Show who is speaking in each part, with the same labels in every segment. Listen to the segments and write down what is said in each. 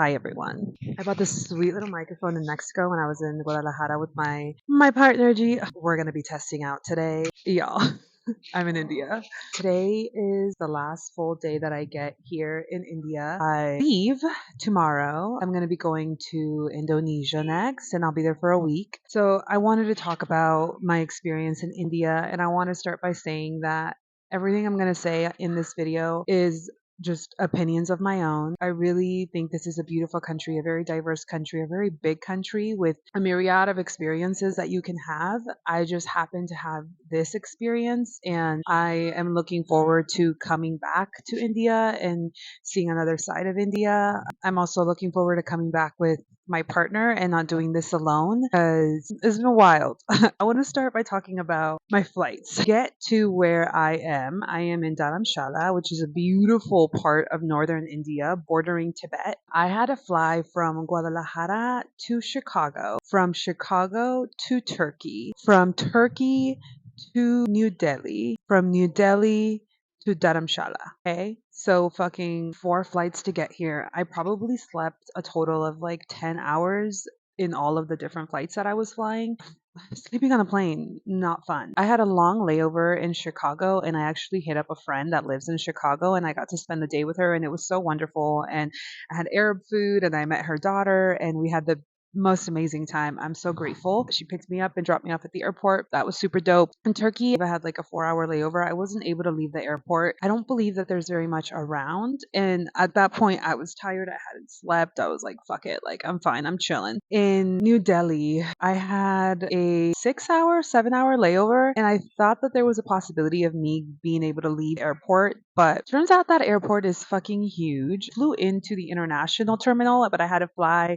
Speaker 1: Hi everyone. I bought this sweet little microphone in Mexico when I was in Guadalajara with my partner G. We're gonna be testing out today. Y'all. I'm in India. Today is the last full day that I get here in India. I leave tomorrow. I'm going to be going to Indonesia next, and I'll be there for a week. So I wanted to talk about my experience in India, and I want to start by saying that everything I'm going to say in this video is just opinions of my own. I really think this is a beautiful country, a very diverse country, a very big country with a myriad of experiences that you can have. I just happen to have this experience, and I am looking forward to coming back to India and seeing another side of India. I'm also looking forward to coming back with my partner and not doing this alone because it's been wild. I want to start by talking about my flights. To get to where I am in Dharamshala, which is a beautiful part of northern India bordering Tibet. I had to fly from Guadalajara to Chicago, from Chicago to Turkey, from Turkey to New Delhi, from New Delhi to Dharamshala. Okay. So fucking 4 flights to get here. I probably slept a total of like 10 hours in all of the different flights that I was flying. Sleeping on a plane, not fun. I had a long layover in Chicago and I actually hit up a friend that lives in Chicago and I got to spend the day with her and it was so wonderful. And I had Arab food and I met her daughter and we had the most amazing time. I'm so grateful. She picked me up and dropped me off at the airport. That was super dope. In Turkey, I had like a 4 hour layover. I wasn't able to leave the airport. I don't believe that there's very much around. And at that point, I was tired. I hadn't slept. I was like, fuck it. Like, I'm fine. I'm chilling. In New Delhi, I had a 6 hour, 7 hour layover. And I thought that there was a possibility of me being able to leave the airport. But turns out that airport is fucking huge. Flew into the international terminal, but I had to fly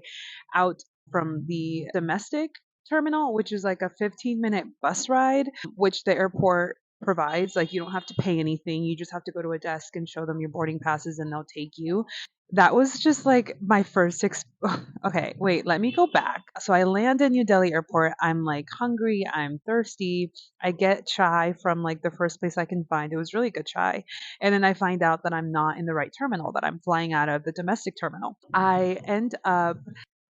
Speaker 1: out from the domestic terminal, which is like a 15-minute bus ride, which the airport provides. Like, you don't have to pay anything. You just have to go to a desk and show them your boarding passes and they'll take you. That was just like my first okay, wait, let me go back. So I land in New Delhi airport. I'm like hungry, I'm thirsty. I get chai from like the first place I can find. It was really good chai. And then I find out that I'm not in the right terminal, that I'm flying out of the domestic terminal. I end up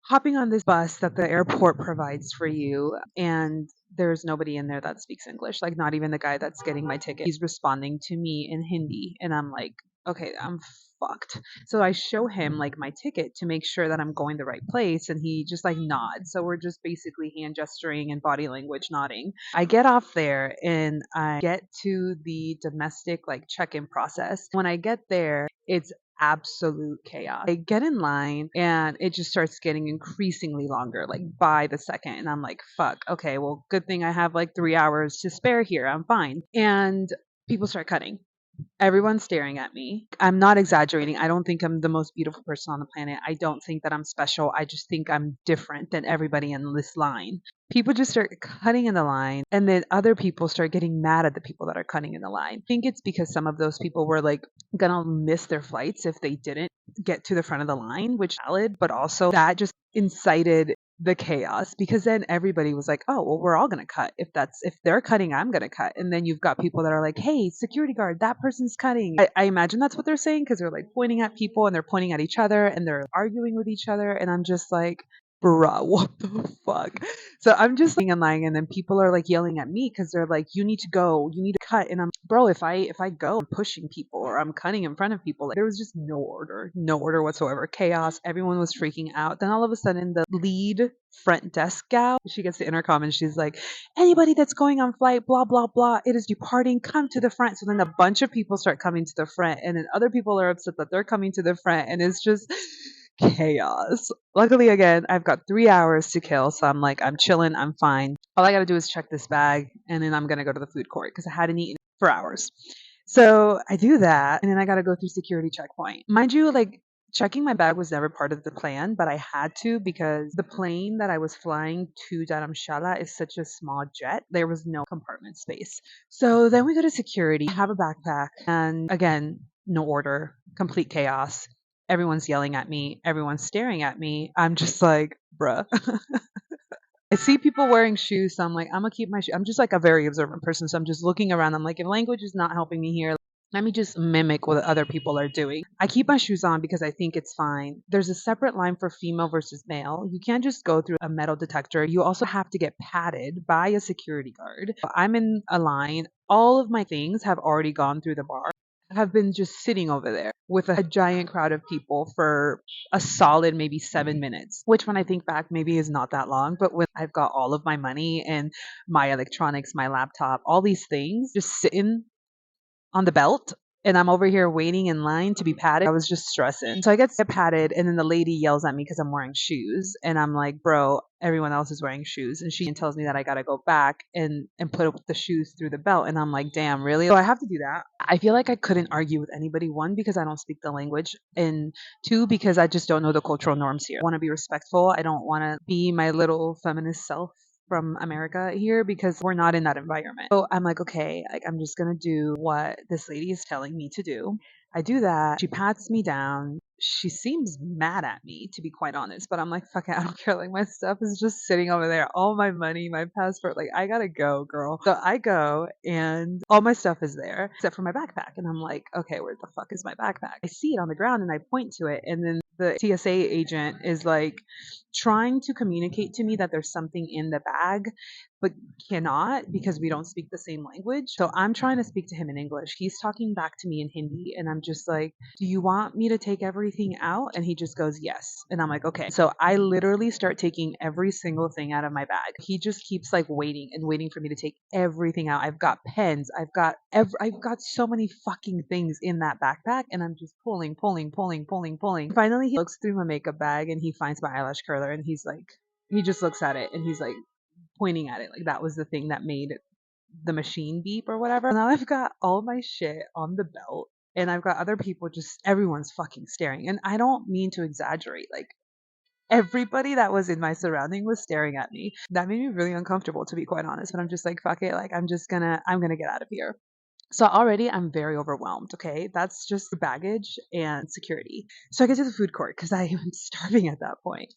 Speaker 1: hopping on this bus that the airport provides for you, and there's nobody in there that speaks English, like not even the guy that's getting my ticket. He's responding to me in Hindi, and I'm like, okay, I'm fucked. So I show him like my ticket to make sure that I'm going the right place, and he just like nods. So we're just basically hand gesturing and body language nodding. I get off there and I get to the domestic like check-in process. When I get there, it's absolute chaos. I get in line and it just starts getting increasingly longer, like by the second. And I'm like, fuck, okay, well, good thing I have like 3 hours to spare here. I'm fine. And people start cutting. Everyone's staring at me. I'm not exaggerating. I don't think I'm the most beautiful person on the planet. I don't think that I'm special. I just think I'm different than everybody in this line. People just start cutting in the line, and then other people start getting mad at the people that are cutting in the line. I think it's because some of those people were like gonna miss their flights if they didn't get to the front of the line, which is valid, but also that just incited the chaos because then everybody was like, oh, well, we're all going to cut. If they're cutting, I'm going to cut. And then you've got people that are like, hey, security guard, that person's cutting. I imagine that's what they're saying because they're like pointing at people and they're pointing at each other and they're arguing with each other. And I'm just like, bruh, what the fuck? So I'm just like, and lying, and then people are like yelling at me because they're like, you need to go, you need to cut. And I'm, bro, if I go, I'm pushing people or I'm cutting in front of people. Like, there was just no order whatsoever. Chaos. Everyone was freaking out. Then all of a sudden, the lead front desk gal, she gets the intercom and she's like, anybody that's going on flight, blah blah blah, it is departing, come to the front. So then a bunch of people start coming to the front, and then other people are upset that they're coming to the front, and it's just chaos. Luckily, again, I've got 3 hours to kill, so I'm like, I'm chilling, I'm fine. All I gotta do is check this bag, and then I'm gonna go to the food court because I hadn't eaten for hours. So I do that, and then I gotta go through security checkpoint. Mind you, like, checking my bag was never part of the plan, but I had to because the plane that I was flying to Dharamshala is such a small jet. There was no compartment space. So then we go to security, have a backpack, and again, no order, complete chaos. Everyone's yelling at me. Everyone's staring at me. I'm just like, bruh. I see people wearing shoes, so I'm like, I'm gonna keep my shoe. I'm just like a very observant person, so I'm just looking around. I'm like, if language is not helping me here, let me just mimic what other people are doing. I keep my shoes on because I think it's fine. There's a separate line for female versus male. You can't just go through a metal detector. You also have to get patted by a security guard. I'm in a line. All of my things have already gone through the bar. Have been just sitting over there with a giant crowd of people for a solid maybe 7 minutes, which when I think back, maybe is not that long. But when I've got all of my money and my electronics, my laptop, all these things just sitting on the belt, and I'm over here waiting in line to be patted. I was just stressing. So I get patted, and then the lady yells at me because I'm wearing shoes. And I'm like, bro, everyone else is wearing shoes. And she tells me that I got to go back and put the shoes through the belt. And I'm like, damn, really? So I have to do that. I feel like I couldn't argue with anybody. One, because I don't speak the language. And two, because I just don't know the cultural norms here. I want to be respectful. I don't want to be my little feminist self from America here because we're not in that environment. So I'm like, okay, like I'm just gonna do what this lady is telling me to do. I do that. She pats me down. She seems mad at me, to be quite honest, but I'm like, fuck it, I don't care. Like my stuff is just sitting over there. All my money, my passport, like I gotta go, girl. So I go and all my stuff is there except for my backpack. And I'm like, okay, where the fuck is my backpack? I see it on the ground and I point to it. And then the TSA agent is like trying to communicate to me that there's something in the bag, but cannot because we don't speak the same language. So I'm trying to speak to him in English. He's talking back to me in Hindi, and I'm just like, do you want me to take everything out? And he just goes, yes. And I'm like, okay. So I literally start taking every single thing out of my bag. He just keeps like waiting and waiting for me to take everything out. I've got pens. I've got so many fucking things in that backpack, and I'm just pulling. Finally, he looks through my makeup bag and he finds my eyelash curler, and he's like, he just looks at it and he's like pointing at it like that was the thing that made the machine beep or whatever. Now I've got all my shit on the belt, and I've got other people, just everyone's fucking staring. And I don't mean to exaggerate. Like everybody that was in my surrounding was staring at me. That made me really uncomfortable, to be quite honest. But I'm just like, fuck it. Like I'm gonna get out of here. So already I'm very overwhelmed. Okay. That's just baggage and security. So I get to the food court because I am starving at that point.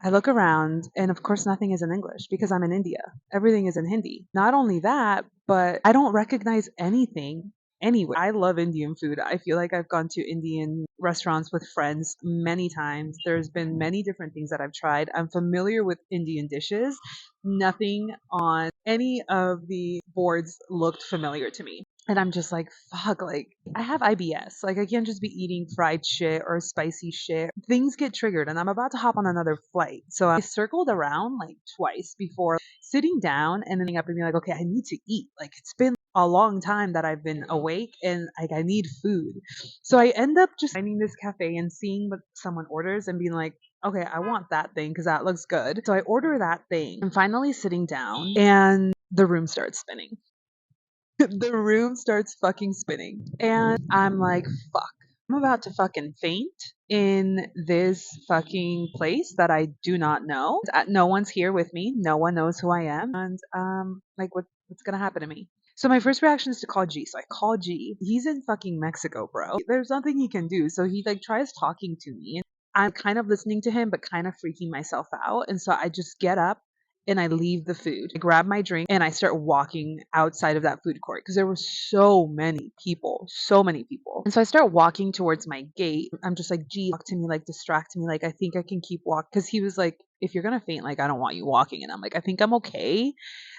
Speaker 1: I look around, and of course nothing is in English because I'm in India. Everything is in Hindi. Not only that, but I don't recognize anything anywhere. I love Indian food. I feel like I've gone to Indian restaurants with friends many times. There's been many different things that I've tried. I'm familiar with Indian dishes. Nothing on any of the boards looked familiar to me. And I'm just like, fuck, like, I have IBS. Like, I can't just be eating fried shit or spicy shit. Things get triggered, and I'm about to hop on another flight. So I circled around like twice before sitting down and then up and being like, okay, I need to eat. Like, it's been a long time that I've been awake and like I need food. So I end up just finding this cafe and seeing what someone orders and being like, okay, I want that thing because that looks good. So I order that thing. I'm finally sitting down and the room starts spinning. The room starts fucking spinning. And I'm like, fuck. I'm about to fucking faint in this fucking place that I do not know. No one's here with me. No one knows who I am. And like what's gonna happen to me? So my first reaction is to call G. So I call G. He's in fucking Mexico, bro. There's nothing he can do. So he like tries talking to me. I'm kind of listening to him, but kind of freaking myself out. And so I just get up and I leave the food. I grab my drink and I start walking outside of that food court because there were so many people, so many people. And so I start walking towards my gate. I'm just like, gee, talk to me, like distract me. Like, I think I can keep walking. Because he was like, if you're going to faint, like, I don't want you walking. And I'm like, I think I'm okay.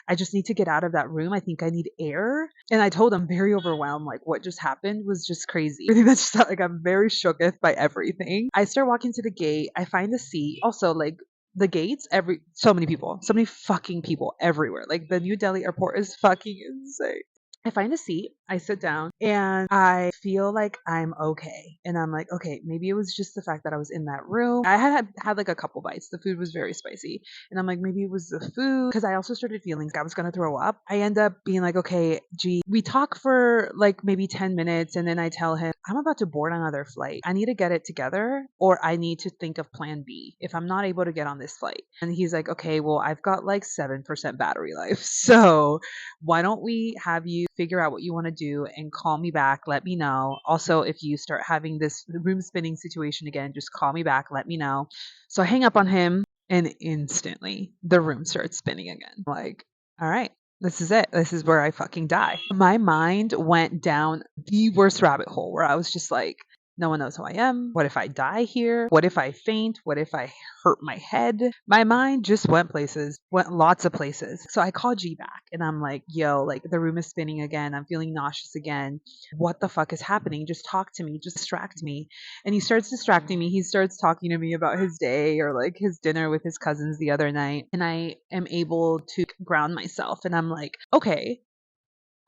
Speaker 1: I just need to get out of that room. I think I need air. And I told him very overwhelmed, like what just happened was just crazy. I think that's just like I'm very shooketh by everything. I start walking to the gate. I find a seat. Also, like the gates, so many people, so many fucking people everywhere. Like the New Delhi airport is fucking insane. I find a seat, I sit down, and I feel like I'm okay. And I'm like, okay, maybe it was just the fact that I was in that room. I had like a couple bites. The food was very spicy. And I'm like, maybe it was the food. Because I also started feeling like I was going to throw up. I end up being like, okay, gee, we talk for like maybe 10 minutes. And then I tell him, I'm about to board another flight. I need to get it together, or I need to think of plan B if I'm not able to get on this flight. And he's like, okay, well, I've got like 7% battery life. So why don't we have you figure out what you want to do and call me back? Let me know. Also, if you start having this room spinning situation again, just call me back. Let me know. So I hang up on him, and instantly the room starts spinning again. Like, all right, This is it. This is where I fucking die. My mind went down the worst rabbit hole where I was just like, no one knows who I am. What if I die here? What if I faint? What if I hurt my head? My mind just went places, went lots of places. So I called G back and I'm like, yo, like the room is spinning again. I'm feeling nauseous again. What the fuck is happening? Just talk to me. Just distract me. And he starts distracting me. He starts talking to me about his day or like his dinner with his cousins the other night. And I am able to ground myself. And I'm like, okay,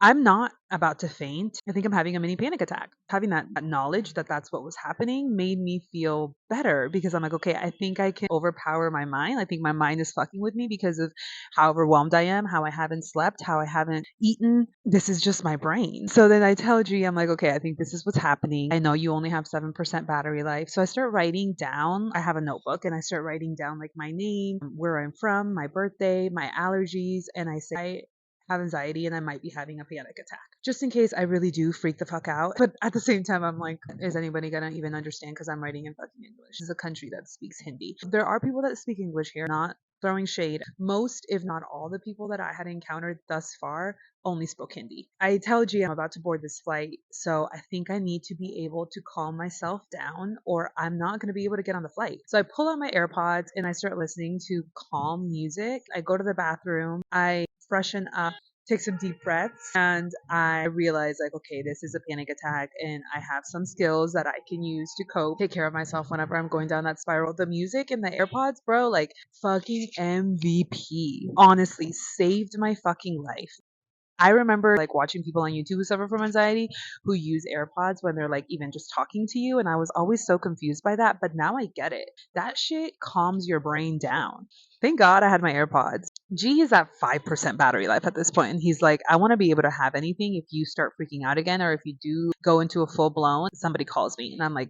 Speaker 1: I'm not about to faint. I think I'm having a mini panic attack. Having that knowledge that that's what was happening made me feel better because I'm like, okay, I think I can overpower my mind. I think my mind is fucking with me because of how overwhelmed I am, how I haven't slept, how I haven't eaten. This is just my brain. So then I tell G, I'm like, okay, I think this is what's happening. I know you only have 7% battery life. So I start writing down, I have a notebook and I start writing down like my name, where I'm from, my birthday, my allergies. And I say, I have anxiety and I might be having a panic attack. Just in case I really do freak the fuck out. But at the same time, I'm like, is anybody gonna even understand? Because I'm writing in fucking English. This is a country that speaks Hindi. There are people that speak English here, not throwing shade. Most, if not all, the people that I had encountered thus far only spoke Hindi. I tell G I'm about to board this flight, so I think I need to be able to calm myself down or I'm not going to be able to get on the flight. So I pull out my AirPods and I start listening to calm music. I go to the bathroom, I freshen up, take some deep breaths, and I realize like, okay, this is a panic attack and I have some skills that I can use to cope, take care of myself whenever I'm going down that spiral. The music and the AirPods, bro, like fucking MVP. Honestly, saved my fucking life. I remember like watching people on YouTube who suffer from anxiety who use AirPods when they're like even just talking to you. And I was always so confused by that. But now I get it. That shit calms your brain down. Thank God I had my AirPods. G is at 5% battery life at this point, and he's like, I want to be able to have anything if you start freaking out again, or if you do go into a full blown, somebody calls me. And I'm like,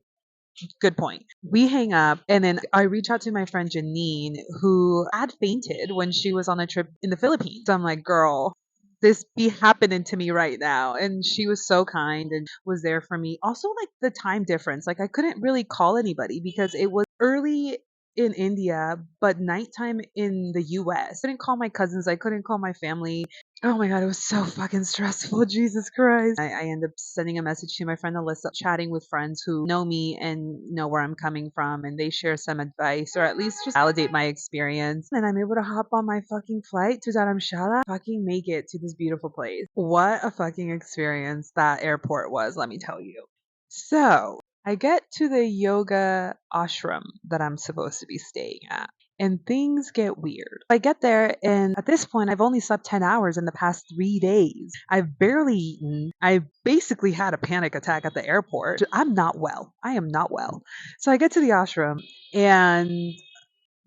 Speaker 1: good point. We hang up, and then I reach out to my friend Janine, who had fainted when she was on a trip in the Philippines. So I'm like, girl, this be happening to me right now. And she was so kind and was there for me. Also, like the time difference, like I couldn't really call anybody because it was early in India, but nighttime in the US. I couldn't call my cousins, I couldn't call my family. Oh my God, it was so fucking stressful. Jesus Christ. I end up sending a message to my friend Alyssa, chatting with friends who know me and know where I'm coming from, and they share some advice or at least just validate my experience. And I'm able to hop on my fucking flight to Dharamshala, fucking make it to this beautiful place. What a fucking experience that airport was, let me tell you. So I get to the yoga ashram that I'm supposed to be staying at, and things get weird. I get there, and at this point, I've only slept 10 hours in the past 3 days. I've barely eaten. I basically had a panic attack at the airport. I'm not well. I am not well. So I get to the ashram, and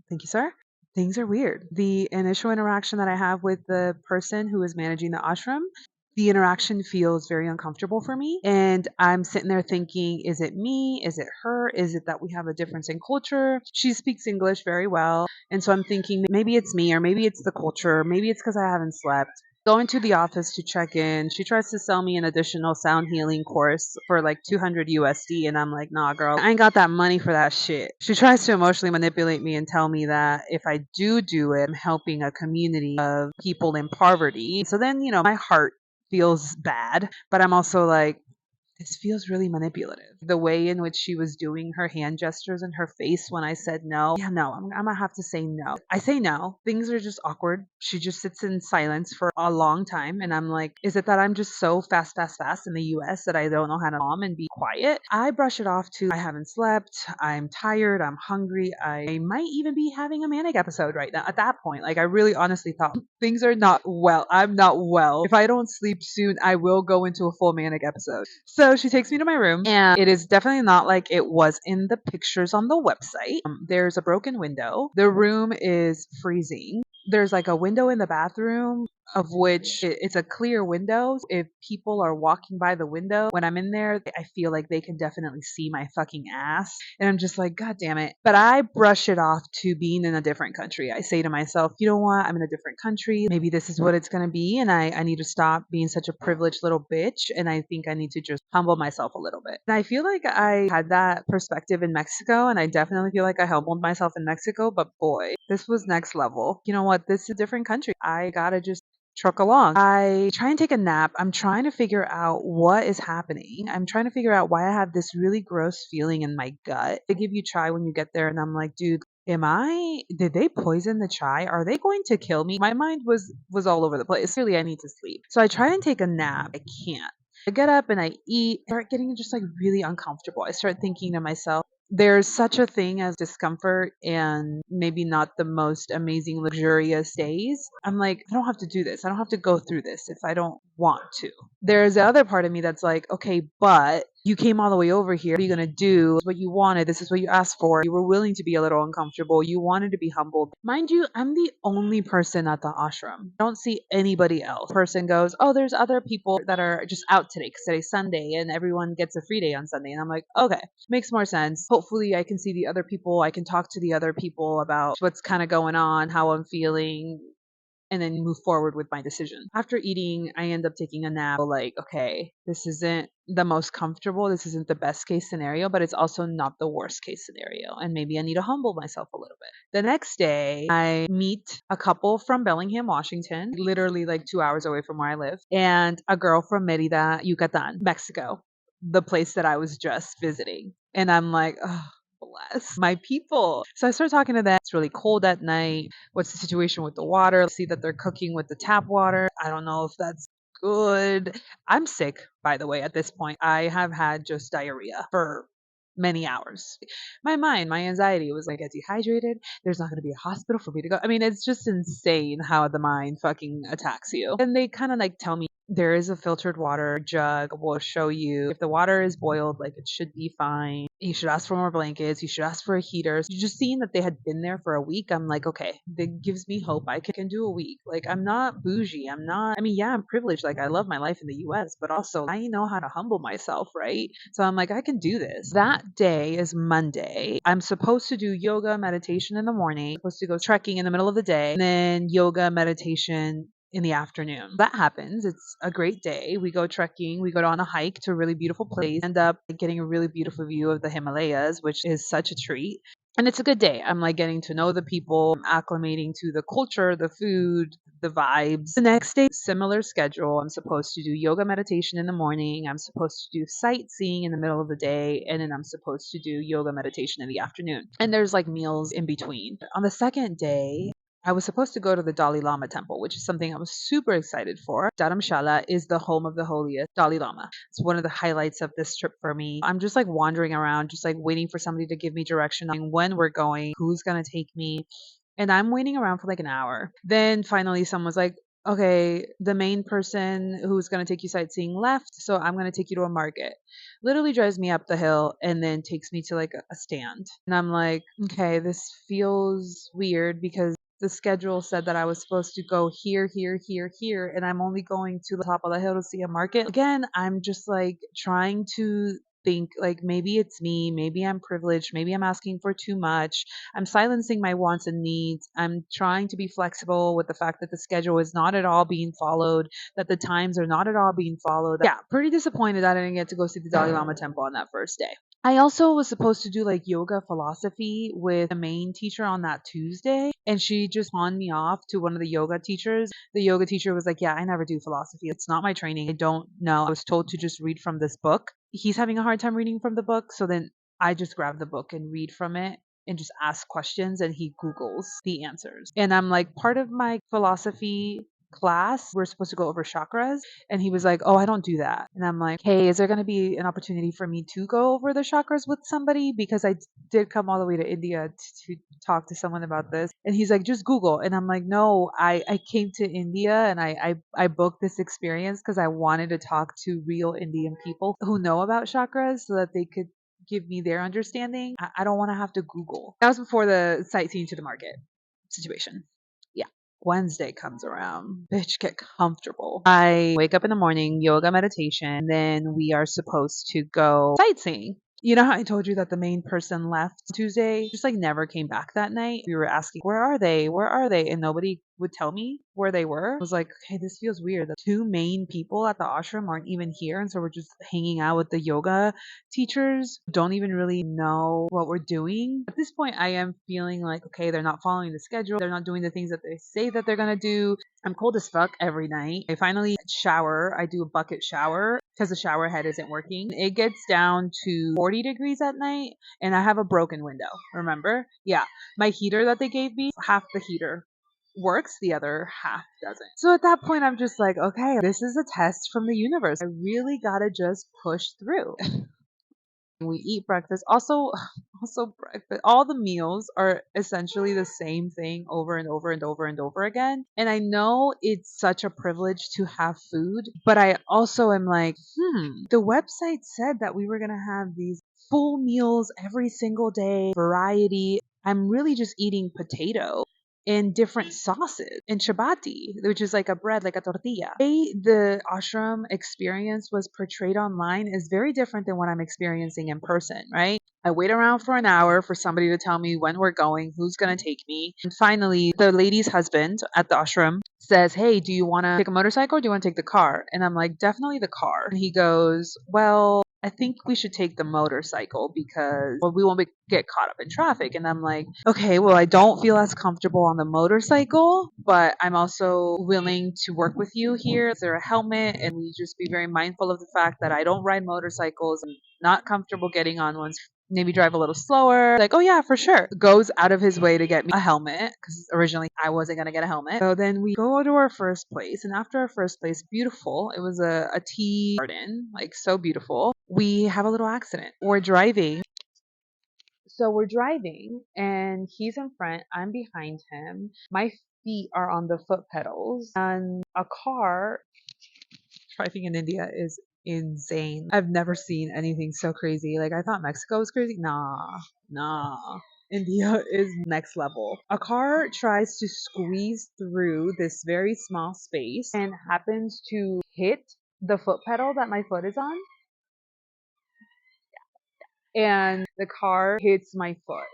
Speaker 1: thank you, sir. Things are weird. The initial interaction that I have with the person who is managing the ashram, the interaction feels very uncomfortable for me. And I'm sitting there thinking, is it me? Is it her? Is it that we have a difference in culture? She speaks English very well. And so I'm thinking maybe it's me, or maybe it's the culture. Maybe it's because I haven't slept. Going to the office to check in, she tries to sell me an additional sound healing course for like 200 USD, and I'm like, nah, girl, I ain't got that money for that shit. She tries to emotionally manipulate me and tell me that if I do it, I'm helping a community of people in poverty. So then, my heart feels bad, but I'm also like, this feels really manipulative. The way in which she was doing her hand gestures and her face when I said no. Yeah, no, I'm gonna have to say no. I say no. Things are just awkward. She just sits in silence for a long time. And I'm like, is it that I'm just so fast in the US that I don't know how to calm and be quiet? I brush it off to, I haven't slept. I'm tired. I'm hungry. I might even be having a manic episode right now. At that point, like I really honestly thought things are not well. I'm not well. If I don't sleep soon, I will go into a full manic episode. So she takes me to my room, and it is definitely not like it was in the pictures on the website. There's a broken window. The room is freezing. There's like a window in the bathroom of which it's a clear window. If people are walking by the window when I'm in there, I feel like they can definitely see my fucking ass. And I'm just like, God damn it. But I brush it off to being in a different country. I say to myself, you know what? I'm in a different country. Maybe this is what it's going to be. And I need to stop being such a privileged little bitch. And I think I need to just humble myself a little bit. And I feel like I had that perspective in Mexico. And I definitely feel like I humbled myself in Mexico. But boy, this was next level. You know what? This is a different country. I gotta just truck along. I try and take a nap. I'm trying to figure out what is happening. I'm trying to figure out why I have this really gross feeling in my gut. They give you chai when you get there, and I'm like, dude, did they poison the chai? Are they going to kill me? My mind was all over the place. Really, I need to sleep. So I try and take a nap. I can't. I get up and I eat, start getting just like really uncomfortable. I start thinking to myself, there's such a thing as discomfort and maybe not the most amazing, luxurious days. I'm like, I don't have to do this. I don't have to go through this if I don't want to. There's the other part of me that's like, okay, but you came all the way over here. What are you going to do? This is what you wanted. This is what you asked for. You were willing to be a little uncomfortable. You wanted to be humbled. Mind you, I'm the only person at the ashram. I don't see anybody else. Person goes, oh, there's other people that are just out today because today's Sunday and everyone gets a free day on Sunday. And I'm like, okay, makes more sense. Hopefully I can see the other people. I can talk to the other people about what's kind of going on, how I'm feeling, and then move forward with my decision. After eating, I end up taking a nap. Like, okay, this isn't the most comfortable. This isn't the best case scenario, but it's also not the worst case scenario. And maybe I need to humble myself a little bit. The next day, I meet a couple from Bellingham, Washington, literally like 2 hours away from where I live, and a girl from Merida, Yucatan, Mexico, the place that I was just visiting. And I'm like, oh, bless my people. So I started talking to them. It's really cold at night. What's the situation with the water? See that they're cooking with the tap water. I don't know if that's good. I'm sick, by the way, at this point. I have had just diarrhea for many hours. My mind, my anxiety was like, I get dehydrated. There's not going to be a hospital for me to go. I mean, it's just insane how the mind fucking attacks you. And they kind of like tell me there is a filtered water jug. We'll show you if the water is boiled, like it should be fine. You should ask for more blankets. You should ask for a heater. So just seeing that they had been there for a week, I'm like, okay, that gives me hope. I can do a week. Like, I'm not bougie. I mean, yeah, I'm privileged. Like, I love my life in the US, but also I know how to humble myself, right? So I'm like, I can do this. That day is Monday. I'm supposed to do yoga, meditation in the morning, supposed to go trekking in the middle of the day, and then yoga, meditation in the afternoon. That happens. It's a great day. We go trekking. We go on a hike to a really beautiful place. End up getting a really beautiful view of the Himalayas, which is such a treat. And it's a good day. I'm like getting to know the people, acclimating to the culture, the food, the vibes. The next day, similar schedule. I'm supposed to do yoga meditation in the morning. I'm supposed to do sightseeing in the middle of the day. And then I'm supposed to do yoga meditation in the afternoon. And there's like meals in between. On the second day, I was supposed to go to the Dalai Lama temple, which is something I was super excited for. Dharamshala is the home of the holiest Dalai Lama. It's one of the highlights of this trip for me. I'm just like wandering around, just like waiting for somebody to give me direction on when we're going, who's going to take me. And I'm waiting around for like an hour. Then finally someone's like, okay, the main person who's going to take you sightseeing left, so I'm going to take you to a market. Literally drives me up the hill and then takes me to like a stand. And I'm like, okay, this feels weird because the schedule said that I was supposed to go here, here, here, here, and I'm only going to the top of the hill to see a market. Again, I'm just like trying to think like maybe it's me, maybe I'm privileged, maybe I'm asking for too much. I'm silencing my wants and needs. I'm trying to be flexible with the fact that the schedule is not at all being followed, that the times are not at all being followed. Yeah, pretty disappointed that I didn't get to go see the Dalai Lama temple on that first day. I also was supposed to do like yoga philosophy with the main teacher on that Tuesday, and she just pawned me off to one of the yoga teachers. The yoga teacher was like, yeah, I never do philosophy. It's not my training. I don't know. I was told to just read from this book. He's having a hard time reading from the book. So then I just grab the book and read from it and just ask questions, and he Googles the answers. And I'm like, part of my philosophy class, we're supposed to go over chakras. And he was like, oh, I don't do that. And I'm like, hey, is there going to be an opportunity for me to go over the chakras with somebody? Because I did come all the way to India to talk to someone about this. And he's like, just Google. And I'm like, no, I came to India and I booked this experience because I wanted to talk to real Indian people who know about chakras so that they could give me their understanding. I don't want to have to Google. That was before the sightseeing to the market situation. Yeah. Wednesday comes around. Bitch, get comfortable. I wake up in the morning, yoga meditation, then we are supposed to go sightseeing. You know how I told you that the main person left Tuesday? Just like never came back that night. We were asking, where are they? Where are they? And nobody would tell me where they were. I was like, okay, this feels weird. The two main people at the ashram aren't even here. And so we're just hanging out with the yoga teachers, don't even really know what we're doing. At this point, I am feeling like, okay, they're not following the schedule. They're not doing the things that they say that they're going to do. I'm cold as fuck every night. I finally shower. I do a bucket shower because the shower head isn't working. It gets down to 40 degrees at night and I have a broken window. Remember? Yeah. My heater that they gave me, half the heater works, the other half doesn't. So at that point, I'm just like, okay, this is a test from the universe. I really gotta just push through. We eat breakfast. Also breakfast. All the meals are essentially the same thing over and over and over and over again. And I know it's such a privilege to have food, but I also am like, the website said that we were gonna have these full meals every single day, variety. I'm really just eating potato in different sauces in chapati, which is like a bread, like a tortilla. The ashram experience was portrayed online is very different than what I'm experiencing in person, right? I wait around for an hour for somebody to tell me when we're going, who's going to take me. And finally, the lady's husband at the ashram says, hey, do you want to take a motorcycle or do you want to take the car? And I'm like, definitely the car. And he goes, well, I think we should take the motorcycle because, well, we won't get caught up in traffic. And I'm like, okay, well, I don't feel as comfortable on the motorcycle, but I'm also willing to work with you here. Is there a helmet? And we just be very mindful of the fact that I don't ride motorcycles. I'm not comfortable getting on ones. Maybe drive a little slower. Like, oh yeah, for sure. Goes out of his way to get me a helmet because originally I wasn't going to get a helmet. So then we go to our first place. And after our first place, beautiful. It was a tea garden, like so beautiful. We have a little accident. We're driving. So we're driving and he's in front. I'm behind him. My feet are on the foot pedals and a car. Driving in India is insane. I've never seen anything so crazy. Like I thought Mexico was crazy. Nah. India is next level. A car tries to squeeze through this very small space and happens to hit the foot pedal that my foot is on. And the car hits my foot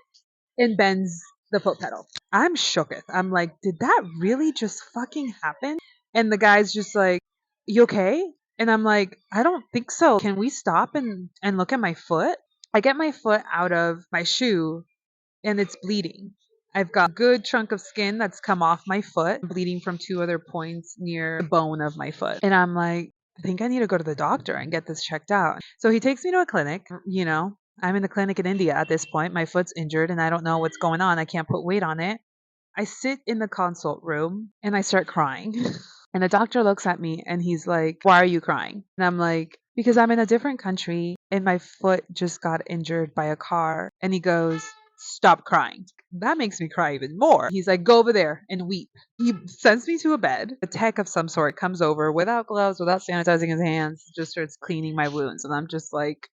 Speaker 1: and bends the foot pedal. I'm shooketh. I'm like, did that really just fucking happen? And the guy's just like, you okay? And I'm like, I don't think so. Can we stop and look at my foot? I get my foot out of my shoe and it's bleeding. I've got a good chunk of skin that's come off my foot, bleeding from two other points near the bone of my foot. And I'm like, I think I need to go to the doctor and get this checked out. So he takes me to a clinic, you know. I'm in the clinic in India at this point. My foot's injured and I don't know what's going on. I can't put weight on it. I sit in the consult room and I start crying. And the doctor looks at me and he's like, why are you crying? And I'm like, because I'm in a different country and my foot just got injured by a car. And he goes, stop crying. That makes me cry even more. He's like, go over there and weep. He sends me to a bed. A tech of some sort comes over without gloves, without sanitizing his hands, just starts cleaning my wounds. And I'm just like,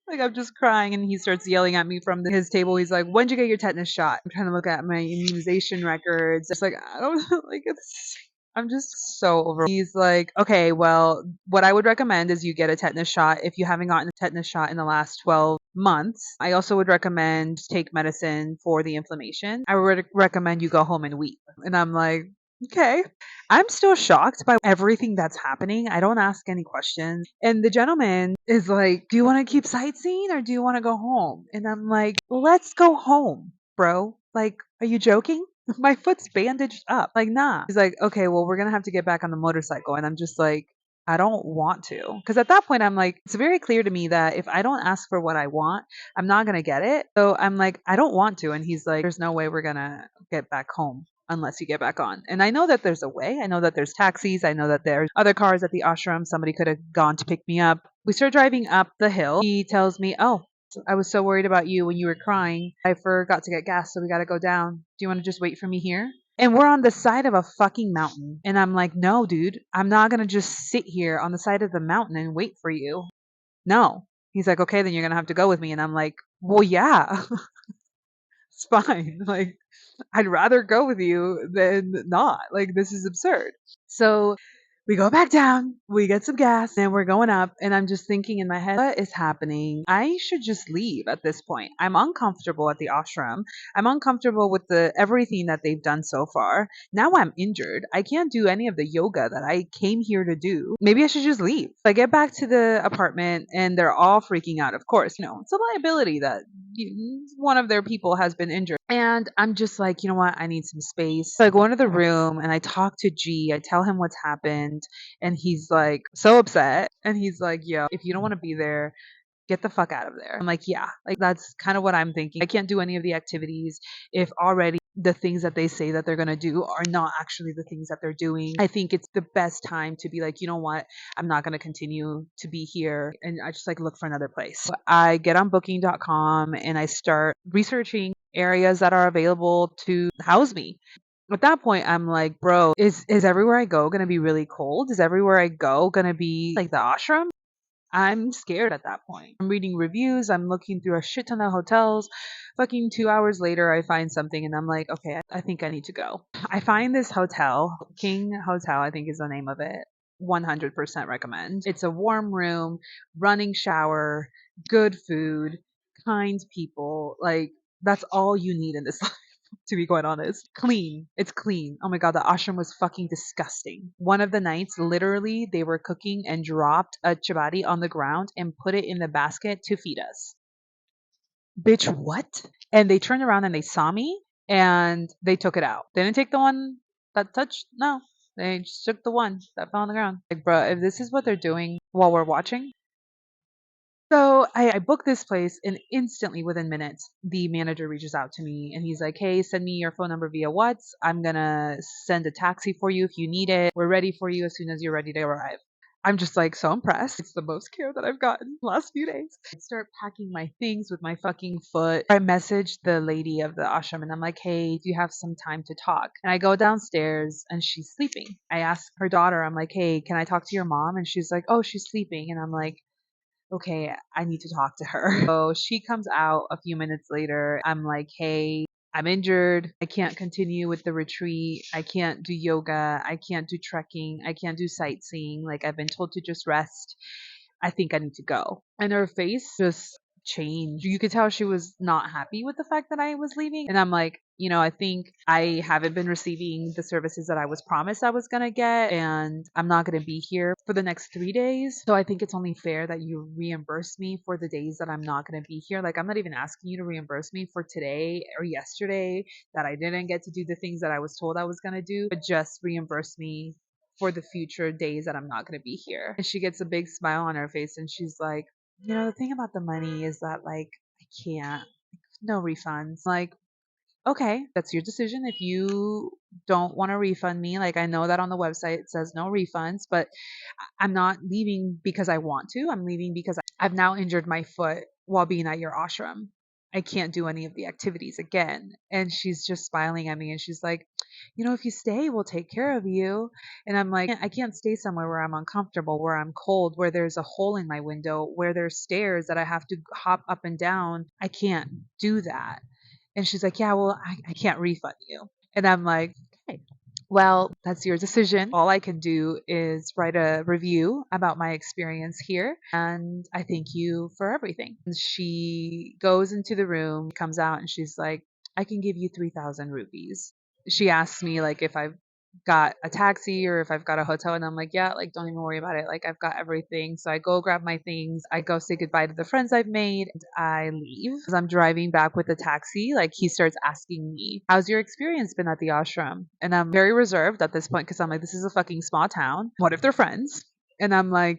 Speaker 1: like I'm just crying, and he starts yelling at me from his table. He's like, "When'd you get your tetanus shot?" I'm trying to look at my immunization records. Just like I don't like it's. I'm just so over. He's like, "Okay, well, what I would recommend is you get a tetanus shot if you haven't gotten a tetanus shot in the last 12 months. I also would recommend take medicine for the inflammation. I would recommend you go home and weep." And I'm like, okay. I'm still shocked by everything that's happening. I don't ask any questions. And the gentleman is like, do you want to keep sightseeing or do you want to go home? And I'm like, let's go home, bro. Like, are you joking? My foot's bandaged up. Like, nah. He's like, okay, well, we're going to have to get back on the motorcycle. And I'm just like, I don't want to. Because at that point, I'm like, it's very clear to me that if I don't ask for what I want, I'm not going to get it. So I'm like, I don't want to. And he's like, there's no way we're going to get back home unless you get back on. And I know that there's a way. I know that there's taxis. I know that there's other cars at the ashram. Somebody could have gone to pick me up. We start driving up the hill. He tells me, oh, I was so worried about you when you were crying. I forgot to get gas, so we got to go down. Do you want to just wait for me here? And we're on the side of a fucking mountain. And I'm like, no, dude, I'm not going to just sit here on the side of the mountain and wait for you. No. He's like, okay, then you're going to have to go with me. And I'm like, well, yeah, it's fine. Like, I'd rather go with you than not. Like, this is absurd. So We go back down, we get some gas, and we're going up. And I'm just thinking in my head, what is happening? I should just leave at this point. I'm uncomfortable at the ashram. I'm uncomfortable with the everything that they've done so far. Now I'm injured. I can't do any of the yoga that I came here to do. Maybe I should just leave. I get back to the apartment and they're all freaking out. Of course, it's a liability that one of their people has been injured. And I'm just like, you know what? I need some space. So I go into the room and I talk to G. I tell him what's happened. And he's like so upset. And he's like, yo, if you don't want to be there, get the fuck out of there. I'm like, yeah, like that's kind of what I'm thinking. I can't do any of the activities if already the things that they say that they're going to do are not actually the things that they're doing. I think it's the best time to be like, you know what? I'm not going to continue to be here. And I just like look for another place. So I get on booking.com and I start researching areas that are available to house me. At that point, I'm like, bro, is everywhere I go gonna be really cold? Is everywhere I go gonna be like the ashram? I'm scared at that point. I'm reading reviews, I'm looking through a shit ton of hotels. Fucking 2 hours later, I find something and I'm like, okay, I think I need to go. I find this hotel, King Hotel, I think is the name of it. 100% recommend. It's a warm room, running shower, good food, kind people. Like, that's all you need in this life, to be quite honest. Clean. It's clean. Oh my god, the ashram was fucking disgusting. One of the nights, literally, they were cooking and dropped a chapati on the ground and put it in the basket to feed us. Bitch, what? And they turned around and they saw me and they took it out. They didn't take the one that touched. No. They just took the one that fell on the ground. Like, bruh, if this is what they're doing while we're watching, so I booked this place, and instantly within minutes, the manager reaches out to me and he's like, hey, send me your phone number via WhatsApp. I'm going to send a taxi for you if you need it. We're ready for you as soon as you're ready to arrive. I'm just like so impressed. It's the most care that I've gotten the last few days. I start packing my things with my fucking foot. I messaged the lady of the ashram and I'm like, hey, do you have some time to talk? And I go downstairs and she's sleeping. I ask her daughter, I'm like, hey, can I talk to your mom? And she's like, oh, she's sleeping. And I'm like, okay, I need to talk to her. So she comes out a few minutes later. I'm like, hey, I'm injured. I can't continue with the retreat. I can't do yoga. I can't do trekking. I can't do sightseeing. Like, I've been told to just rest. I think I need to go. And her face just changed. You could tell she was not happy with the fact that I was leaving. And I'm like, I think I haven't been receiving the services that I was promised I was going to get. And I'm not going to be here for the next 3 days. So I think it's only fair that you reimburse me for the days that I'm not going to be here. Like, I'm not even asking you to reimburse me for today or yesterday that I didn't get to do the things that I was told I was going to do, but just reimburse me for the future days that I'm not going to be here. And she gets a big smile on her face and she's like, the thing about the money is that, like, I can't, no refunds. Like, okay, that's your decision. If you don't want to refund me, like, I know that on the website it says no refunds, but I'm not leaving because I want to. I'm leaving because I've now injured my foot while being at your ashram. I can't do any of the activities again. And she's just smiling at me and she's like, if you stay, we'll take care of you. And I'm like, I can't stay somewhere where I'm uncomfortable, where I'm cold, where there's a hole in my window, where there's stairs that I have to hop up and down. I can't do that. And she's like, yeah, well, I can't refund you. And I'm like, okay, well, that's your decision. All I can do is write a review about my experience here. And I thank you for everything. And she goes into the room, comes out, and she's like, I can give you 3,000 rupees. She asks me, like, if I've got a taxi or if I've got a hotel. And I'm like, yeah, like, don't even worry about it. Like, I've got everything. So I go grab my things. I go say goodbye to the friends I've made. And I leave. As I'm driving back with the taxi, like, he starts asking me, how's your experience been at the ashram? And I'm very reserved at this point because I'm like, this is a fucking small town. What if they're friends? And I'm like,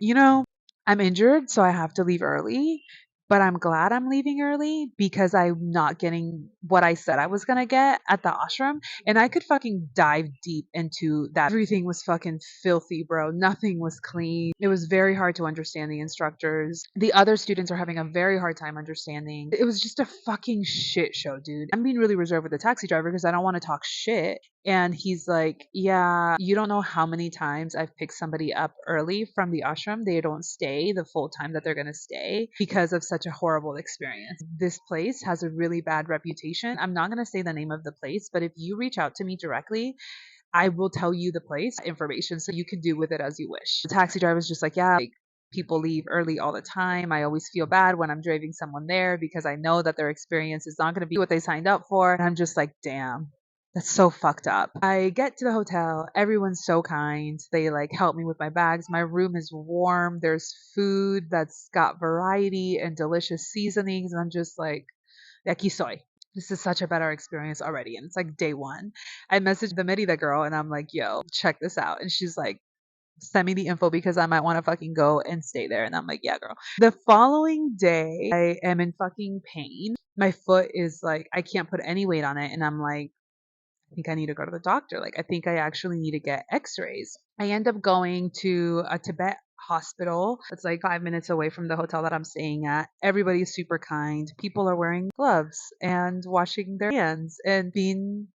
Speaker 1: I'm injured, so I have to leave early. But I'm glad I'm leaving early because I'm not getting what I said I was going to get at the ashram. And I could fucking dive deep into that. Everything was fucking filthy, bro. Nothing was clean. It was very hard to understand the instructors. The other students are having a very hard time understanding. It was just a fucking shit show, dude. I'm being really reserved with the taxi driver because I don't want to talk shit. And he's like, yeah, you don't know how many times I've picked somebody up early from the ashram. They don't stay the full time that they're going to stay because of such a horrible experience. This place has a really bad reputation. I'm not going to say the name of the place, but if you reach out to me directly, I will tell you the place information so you can do with it as you wish. The taxi driver's just like, yeah, like, people leave early all the time. I always feel bad when I'm driving someone there because I know that their experience is not going to be what they signed up for. And I'm just like, damn. That's so fucked up. I get to the hotel. Everyone's so kind. They like help me with my bags. My room is warm. There's food that's got variety and delicious seasonings. And I'm just like, aquí soy. This is such a better experience already. And it's like day one. I messaged the Merida girl and I'm like, yo, check this out. And she's like, send me the info because I might want to fucking go and stay there. And I'm like, yeah, girl. The following day, I am in fucking pain. My foot is like, I can't put any weight on it. And I'm like, I think I need to go to the doctor. Like, I think I actually need to get x-rays. I end up going to a Tibet hospital. It's like 5 minutes away from the hotel that I'm staying at. Everybody's super kind. People are wearing gloves and washing their hands and being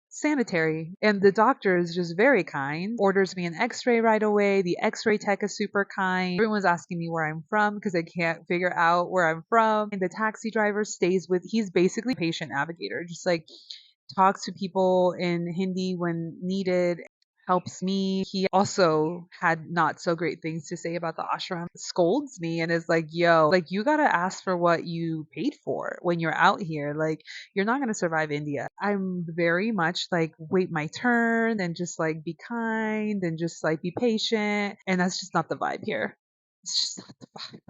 Speaker 1: sanitary. And the doctor is just very kind, orders me an x-ray right away. The x-ray tech is super kind. Everyone's asking me where I'm from because I can't figure out where I'm from. And the taxi driver he's basically patient navigator, just like talks to people in Hindi when needed, helps me. He also had not so great things to say about the ashram, scolds me and is like, yo, like you gotta ask for what you paid for when you're out here. Like, you're not gonna survive India. I'm very much like, wait my turn and just like be kind and just like be patient. And that's just not the vibe here. It's just not the vibe.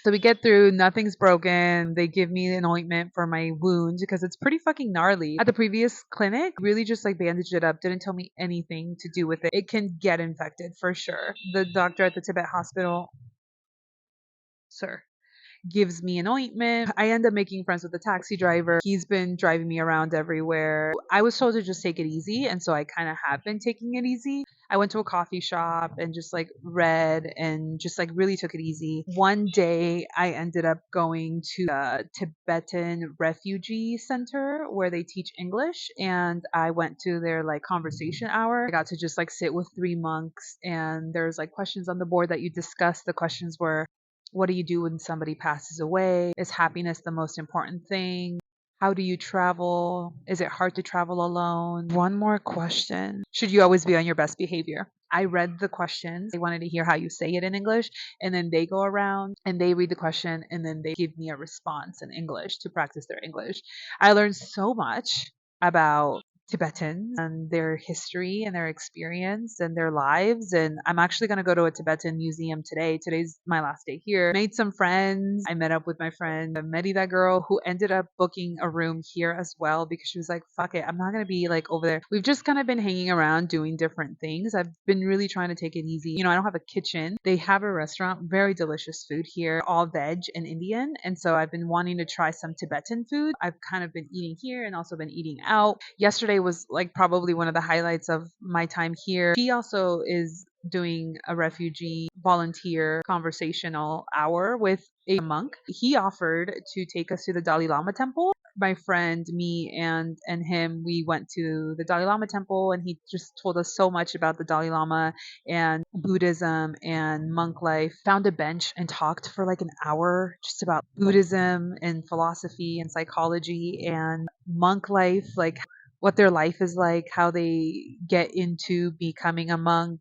Speaker 1: So we get through, nothing's broken. They give me an ointment for my wound because it's pretty fucking gnarly. At the previous clinic, really just like bandaged it up, didn't tell me anything to do with it. It can get infected for sure. The doctor at the Tibet hospital, sir, gives me an ointment. I end up making friends with the taxi driver. He's been driving me around everywhere. I was told to just take it easy, and so I kind of have been taking it easy. I went to a coffee shop and just like read and just like really took it easy. One day I ended up going to a Tibetan refugee center where they teach English, and I went to their like conversation hour. I got to just like sit with three monks, and there's like questions on the board that you discuss. The questions were, what do you do when somebody passes away? Is happiness the most important thing? How do you travel? Is it hard to travel alone? One more question. Should you always be on your best behavior? I read the questions. They wanted to hear how you say it in English. And then they go around and they read the question and then they give me a response in English to practice their English. I learned so much about Tibetans and their history and their experience and their lives. And I'm actually going to go to a Tibetan museum today. Today's my last day here. Made some friends. I met up with my friend, Merida girl, who ended up booking a room here as well because she was like, fuck it, I'm not going to be like over there. We've just kind of been hanging around doing different things. I've been really trying to take it easy. You know, I don't have a kitchen. They have a restaurant, very delicious food here, all veg and Indian. And so I've been wanting to try some Tibetan food. I've kind of been eating here and also been eating out. Yesterday was like probably one of the highlights of my time here. He also is doing a refugee volunteer conversational hour with a monk. He offered to take us to the Dalai Lama temple. My friend, me, and him, we went to the Dalai Lama temple, and he just told us so much about the Dalai Lama and Buddhism and monk life. Found a bench and talked for like an hour just about Buddhism and philosophy and psychology and monk life, like what their life is like, how they get into becoming a monk,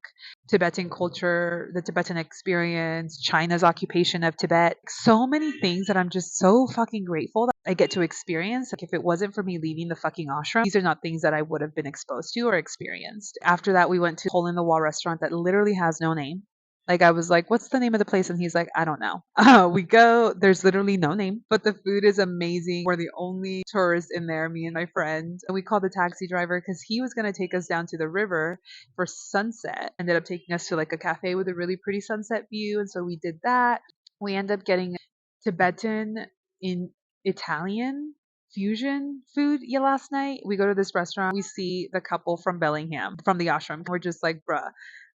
Speaker 1: Tibetan culture, the Tibetan experience, China's occupation of Tibet. So many things that I'm just so fucking grateful that I get to experience. Like, if it wasn't for me leaving the fucking ashram, these are not things that I would have been exposed to or experienced. After that, we went to a hole in the wall restaurant that literally has no name. Like, I was like, what's the name of the place? And he's like, I don't know. We go, there's literally no name, but the food is amazing. We're the only tourists in there, me and my friend. And we called the taxi driver because he was going to take us down to the river for sunset. Ended up taking us to like a cafe with a really pretty sunset view. And so we did that. We ended up getting Tibetan in Italian fusion food last night. We go to this restaurant. We see the couple from Bellingham, from the ashram. We're just like, bruh,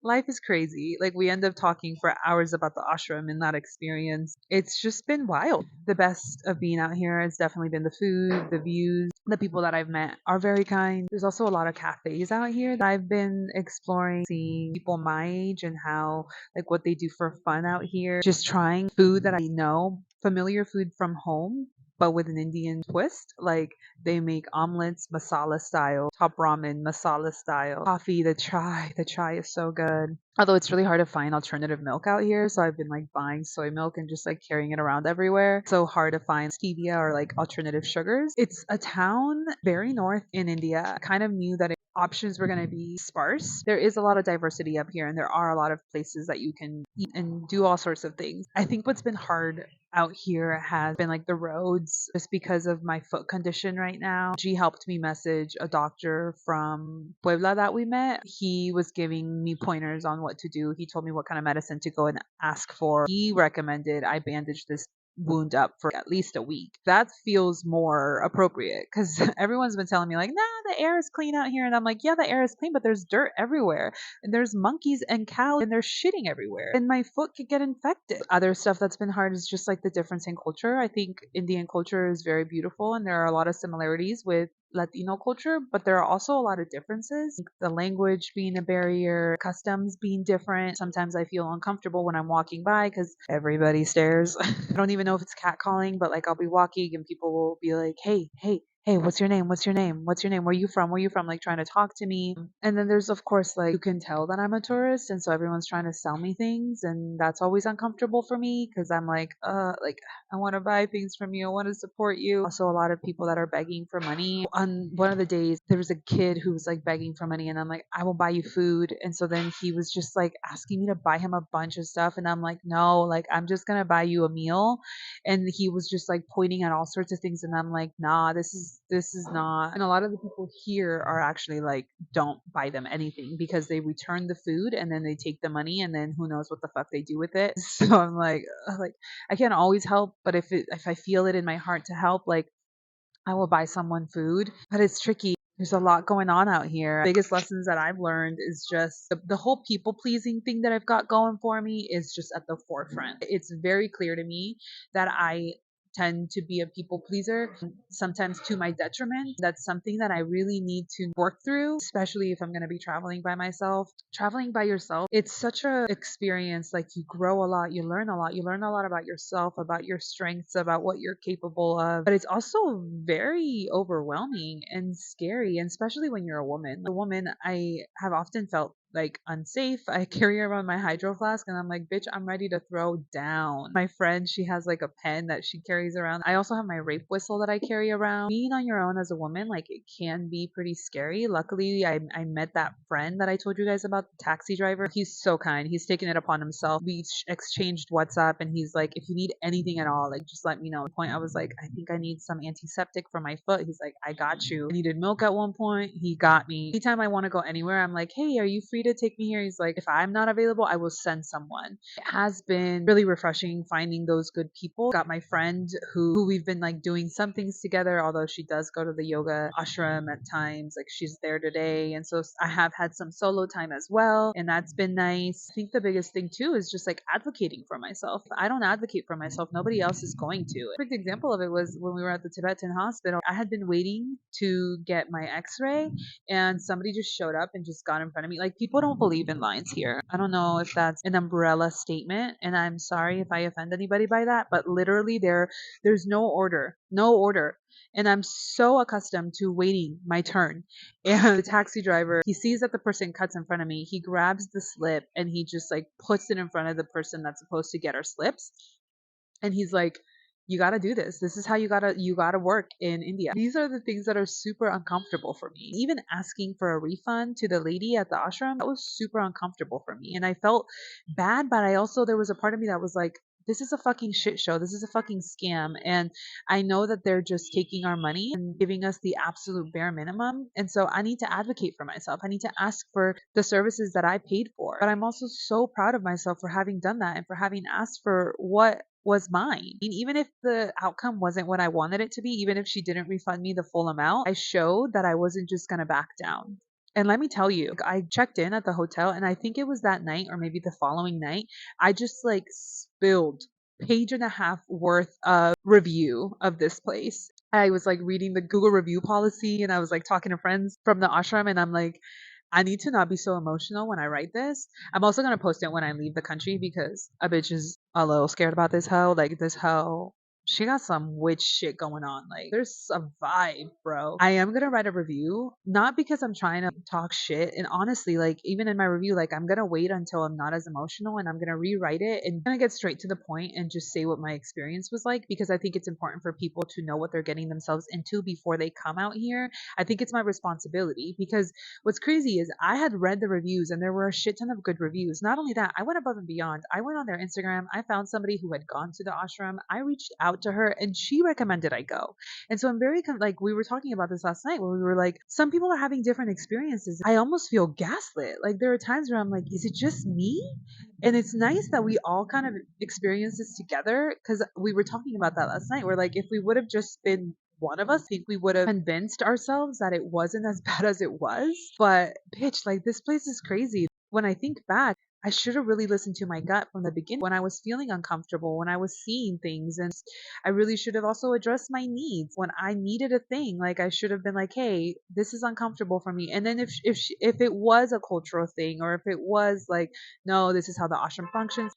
Speaker 1: life is crazy. Like we end up talking for hours about the ashram and that experience. It's just been wild. The best of being out here has definitely been the food, the views. The people that I've met are very kind. There's also a lot of cafes out here that I've been exploring, seeing people my age and how like what they do for fun out here. Just trying food that I know, familiar food from home, but with an Indian twist. Like they make omelets masala style, top ramen masala style, coffee, the chai is so good. Although it's really hard to find alternative milk out here, so I've been like buying soy milk and just like carrying it around everywhere. So hard to find stevia or like alternative sugars. It's a town very north in India. I kind of knew that options were going to be sparse. There is a lot of diversity up here, and there are a lot of places that you can eat and do all sorts of things. I think what's been hard out here has been like the roads, just because of my foot condition right now. She helped me message a doctor from Puebla that we met. He was giving me pointers on what to do. He told me what kind of medicine to go and ask for. He recommended I bandage this wound up for at least a week. That feels more appropriate because everyone's been telling me like, nah, the air is clean out here. And I'm like, yeah, the air is clean, but there's dirt everywhere. And there's monkeys and cows and they're shitting everywhere. And my foot could get infected. Other stuff that's been hard is just like the difference in culture. I think Indian culture is very beautiful and there are a lot of similarities with Latino culture, but there are also a lot of differences. The language being a barrier, customs being different. Sometimes I feel uncomfortable when I'm walking by because everybody stares. I don't even know if it's catcalling, but like I'll be walking and people will be like, hey, hey, hey, what's your name? What's your name? What's your name? Where are you from? Where are you from? Like trying to talk to me. And then there's, of course, like you can tell that I'm a tourist. And so everyone's trying to sell me things. And that's always uncomfortable for me because I'm like, I want to buy things from you. I want to support you. Also, a lot of people that are begging for money. On one of the days, there was a kid who was like begging for money, and I'm like, I will buy you food. And so then he was just like asking me to buy him a bunch of stuff, and I'm like, no, like I'm just gonna buy you a meal. And he was just like pointing at all sorts of things, and I'm like, nah, this is not. And a lot of the people here are actually like, don't buy them anything because they return the food and then they take the money, and then who knows what the fuck they do with it. So I'm like I can't always help, but if I feel it in my heart to help, like I will buy someone food. But it's tricky. There's a lot going on out here. Biggest lessons that I've learned is just the whole people pleasing thing that I've got going for me is just at the forefront. It's very clear to me that I tend to be a people pleaser, sometimes to my detriment. That's something that I really need to work through, especially if I'm going to be traveling by myself. Traveling by yourself, it's such a experience. Like you grow a lot, you learn a lot. You learn a lot about yourself, about your strengths, about what you're capable of. But it's also very overwhelming and scary, and especially when you're a woman. A woman, I have often felt like unsafe. I carry around my hydro flask and I'm like, bitch, I'm ready to throw down. My friend, she has like a pen that she carries around. I also have my rape whistle that I carry around. Being on your own as a woman, like it can be pretty scary. Luckily, I met that friend that I told you guys about, the taxi driver. He's so kind. He's taken it upon himself. We exchanged WhatsApp and he's like, if you need anything at all, like just let me know. At the point I was like, I think I need some antiseptic for my foot. He's like, I got you. I needed milk at one point. He got me. Anytime I want to go anywhere, I'm like, hey, are you free to take me here? He's like, if I'm not available, I will send someone. It has been really refreshing finding those good people. Got my friend who we've been like doing some things together, although she does go to the yoga ashram at times. Like she's there today. And so I have had some solo time as well. And that's been nice. I think the biggest thing too is just like advocating for myself. If I don't advocate for myself, nobody else is going to. A perfect example of it was when we were at the Tibetan hospital. I had been waiting to get my x-ray and somebody just showed up and just got in front of me. Like people don't believe in lines here. I don't know if that's an umbrella statement, and I'm sorry if I offend anybody by that, but literally there's no order. No order. And I'm so accustomed to waiting my turn. And the taxi driver, he sees that the person cuts in front of me. He grabs the slip and he just like puts it in front of the person that's supposed to get our slips. And he's like, you got to do this. This is how you got to work in India. These are the things that are super uncomfortable for me. Even asking for a refund to the lady at the ashram, that was super uncomfortable for me. And I felt bad, but there was a part of me that was like, this is a fucking shit show. This is a fucking scam. And I know that they're just taking our money and giving us the absolute bare minimum. And so I need to advocate for myself. I need to ask for the services that I paid for. But I'm also so proud of myself for having done that and for having asked for what was mine. I mean, even if the outcome wasn't what I wanted it to be, even if she didn't refund me the full amount, I showed that I wasn't just going to back down. And let me tell you, I checked in at the hotel and I think it was that night or maybe the following night, I just like spilled page and a half worth of review of this place. I was like reading the Google review policy and I was like talking to friends from the ashram and I'm like, I need to not be so emotional when I write this. I'm also gonna post it when I leave the country because a bitch is a little scared about this hoe. Like this hoe, she got some witch shit going on. Like there's a vibe, bro. I am gonna write a review, not because I'm trying to talk shit. And honestly, like even in my review, like I'm gonna wait until I'm not as emotional and I'm gonna rewrite it and gonna get straight to the point and just say what my experience was like because I think it's important for people to know what they're getting themselves into before they come out here. I think it's my responsibility because what's crazy is I had read the reviews and there were a shit ton of good reviews. Not only that, I went above and beyond. I went on their Instagram. I found somebody who had gone to the ashram. I reached out to her and she recommended I go. And so I'm very, like, we were talking about this last night where we were like, some people are having different experiences. I almost feel gaslit. Like, there are times where I'm like, is it just me? And it's nice that we all kind of experience this together because we were talking about that last night. We're like, if we would have just been one of us, I think we would have convinced ourselves that it wasn't as bad as it was. But bitch, like this place is crazy. When I think back, I should have really listened to my gut from the beginning when I was feeling uncomfortable, when I was seeing things. And I really should have also addressed my needs when I needed a thing. Like I should have been like, hey, this is uncomfortable for me. And then if it was a cultural thing or if it was like, no, this is how the ashram functions,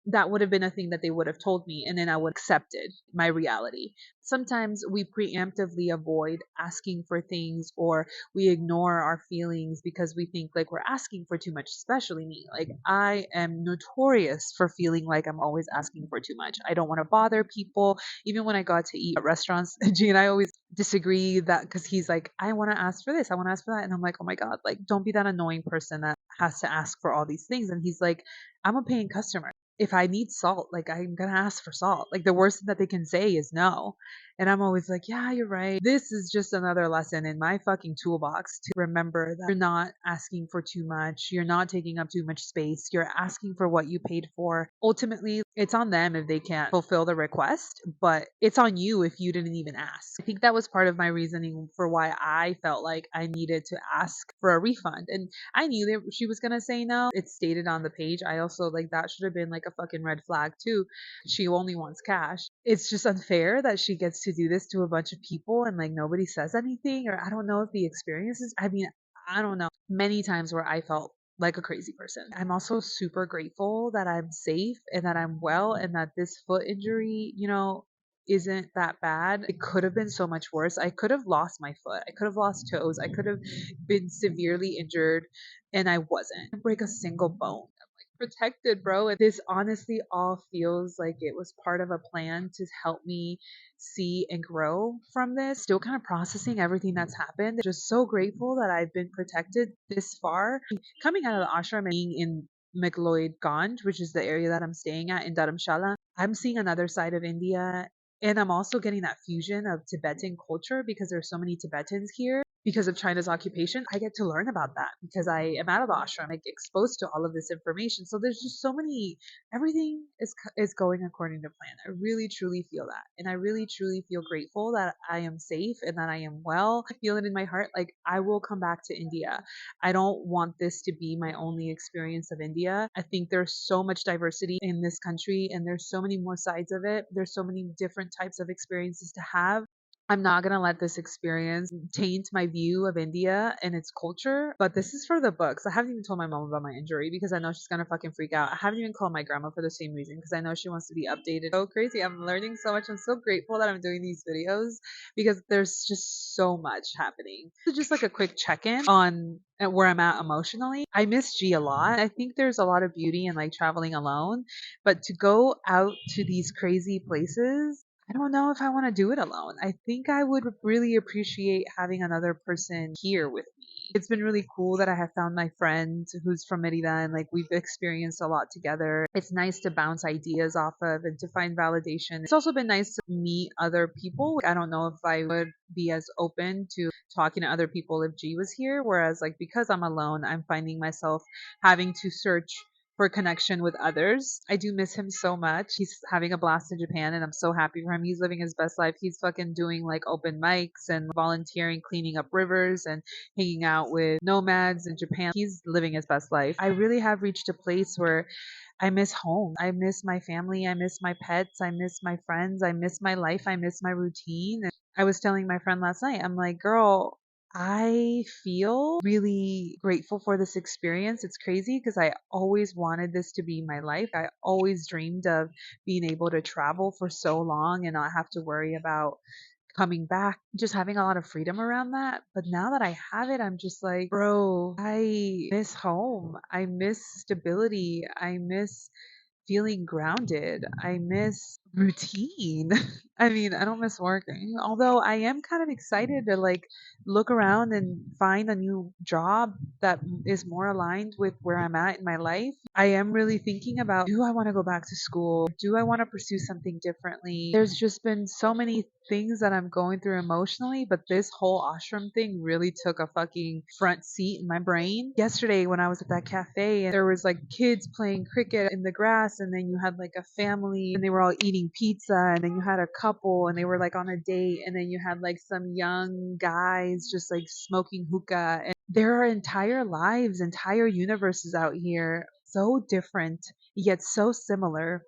Speaker 1: that would have been a thing that they would have told me and then I would have accepted my reality. Sometimes we preemptively avoid asking for things or we ignore our feelings because we think like we're asking for too much, especially me. Like I am notorious for feeling like I'm always asking for too much. I don't want to bother people. Even when I got to eat at restaurants, G and I always disagree that because he's like, I want to ask for this, I want to ask for that. And I'm like, oh my God, like don't be that annoying person that has to ask for all these things. And he's like, I'm a paying customer. If I need salt, like I'm gonna ask for salt. Like the worst thing that they can say is no. And I'm always like, yeah, you're right. This is just another lesson in my fucking toolbox to remember that you're not asking for too much. You're not taking up too much space. You're asking for what you paid for. Ultimately, it's on them if they can't fulfill the request, but it's on you if you didn't even ask. I think that was part of my reasoning for why I felt like I needed to ask for a refund. And I knew that she was gonna say no. It's stated on the page. I also like that should have been like a fucking red flag too. She only wants cash. It's just unfair that she gets to do this to a bunch of people and like nobody says anything. Or I don't know if the experiences, I mean, I don't know. Many times where I felt like a crazy person. I'm also super grateful that I'm safe and that I'm well and that this foot injury, isn't that bad. It could have been so much worse. I could have lost my foot. I could have lost toes. I could have been severely injured and I wasn't. I didn't break a single bone. I'm like protected, bro. And this honestly all feels like it was part of a plan to help me see and grow from this. Still kind of processing everything that's happened. Just so grateful that I've been protected this far. Coming out of the ashram and being in McLeod which is the area that I'm staying at in Dharamshala, I'm seeing another side of India. And I'm also getting that fusion of Tibetan culture because there's so many Tibetans here because of China's occupation. I get to learn about that because I am out of the ashram, like exposed to all of this information. So there's just so many, everything is going according to plan. I really truly feel that. And I really truly feel grateful that I am safe and that I am well. I feel it in my heart. Like I will come back to India. I don't want this to be my only experience of India. I think there's so much diversity in this country and there's so many more sides of it. There's so many different types of experiences to have. I'm not going to let this experience taint my view of India and its culture, but this is for the books. I haven't even told my mom about my injury because I know she's going to fucking freak out. I haven't even called my grandma for the same reason because I know she wants to be updated. So crazy. I'm learning so much. I'm so grateful that I'm doing these videos because there's just so much happening. So just like a quick check-in on where I'm at emotionally. I miss G a lot. I think there's a lot of beauty in like traveling alone, but to go out to these crazy places, I don't know if I want to do it alone. I think I would really appreciate having another person here with me. It's been really cool that I have found my friend who's from Merida and like we've experienced a lot together. It's nice to bounce ideas off of and to find validation. It's also been nice to meet other people. I don't know if I would be as open to talking to other people if G was here. Whereas like because I'm alone, I'm finding myself having to search for connection with others. I do miss him so much. He's having a blast in Japan and I'm so happy for him. He's living his best life. He's fucking doing like open mics and volunteering, cleaning up rivers and hanging out with nomads in Japan. He's living his best life. I really have reached a place where I miss home. I miss my family. I miss my pets. I miss my friends. I miss my life. I miss my routine. And I was telling my friend last night, I'm like, girl, I feel really grateful for this experience. It's crazy because I always wanted this to be my life. I always dreamed of being able to travel for so long and not have to worry about coming back, just having a lot of freedom around that. But now that I have it, I'm just like, bro, I miss home. I miss stability. I miss feeling grounded. I miss routine. I mean, I don't miss working. Although I am kind of excited to like look around and find a new job that is more aligned with where I'm at in my life. I am really thinking about, do I want to go back to school? Do I want to pursue something differently? There's just been so many things that I'm going through emotionally, but this whole ashram thing really took a fucking front seat in my brain. Yesterday when I was at that cafe and there was like kids playing cricket in the grass and then you had like a family and they were all eating pizza and then you had a couple and they were like on a date and then you had like some young guys just like smoking hookah and there are entire lives, entire universes out here so different yet so similar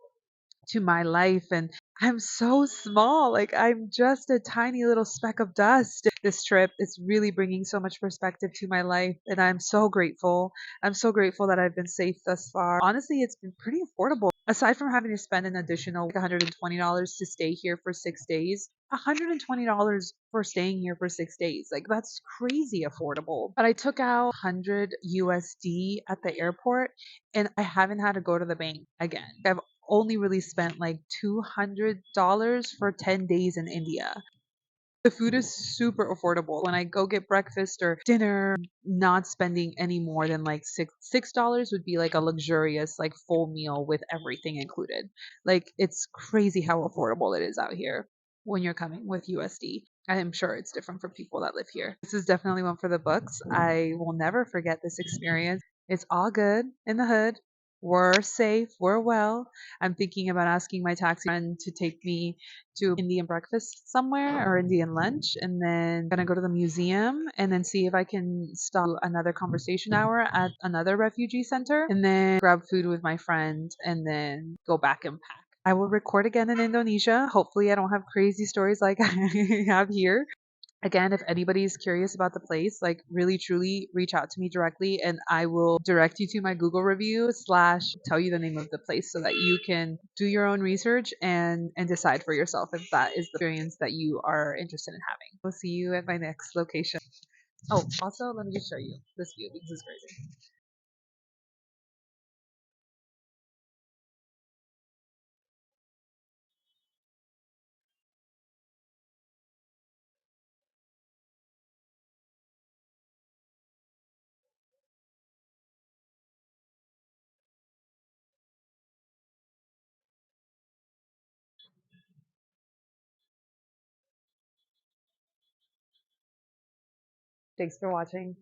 Speaker 1: to my life and I'm so small. Like I'm just a tiny little speck of dust. This trip is really bringing so much perspective to my life and I'm so grateful. I'm so grateful that I've been safe thus far. Honestly, it's been pretty affordable. Aside from having to spend an additional like $120 to stay here for 6 days, $120 for staying here for 6 days. Like that's crazy affordable. But I took out 100 USD at the airport and I haven't had to go to the bank again. I've only really spent like $200 for 10 days in India. The food is super affordable. When I go get breakfast or dinner, not spending any more than like $6 would be like a luxurious like full meal with everything included. Like it's crazy how affordable it is out here when you're coming with USD. I am sure it's different for people that live here. This is definitely one for the books. I will never forget this experience. It's all good in the hood. We're safe. We're well. I'm thinking about asking my taxi friend to take me to Indian breakfast somewhere or Indian lunch and then gonna go to the museum and then see if I can stop another conversation hour at another refugee center and then grab food with my friend and then go back and pack. I will record again in Indonesia. Hopefully I don't have crazy stories like I have here. Again, if anybody's curious about the place, like really truly reach out to me directly and I will direct you to my Google review slash tell you the name of the place so that you can do your own research and decide for yourself if that is the experience that you are interested in having. We'll see you at my next location. Oh, also, let me just show you this view because it's crazy. Thanks for watching.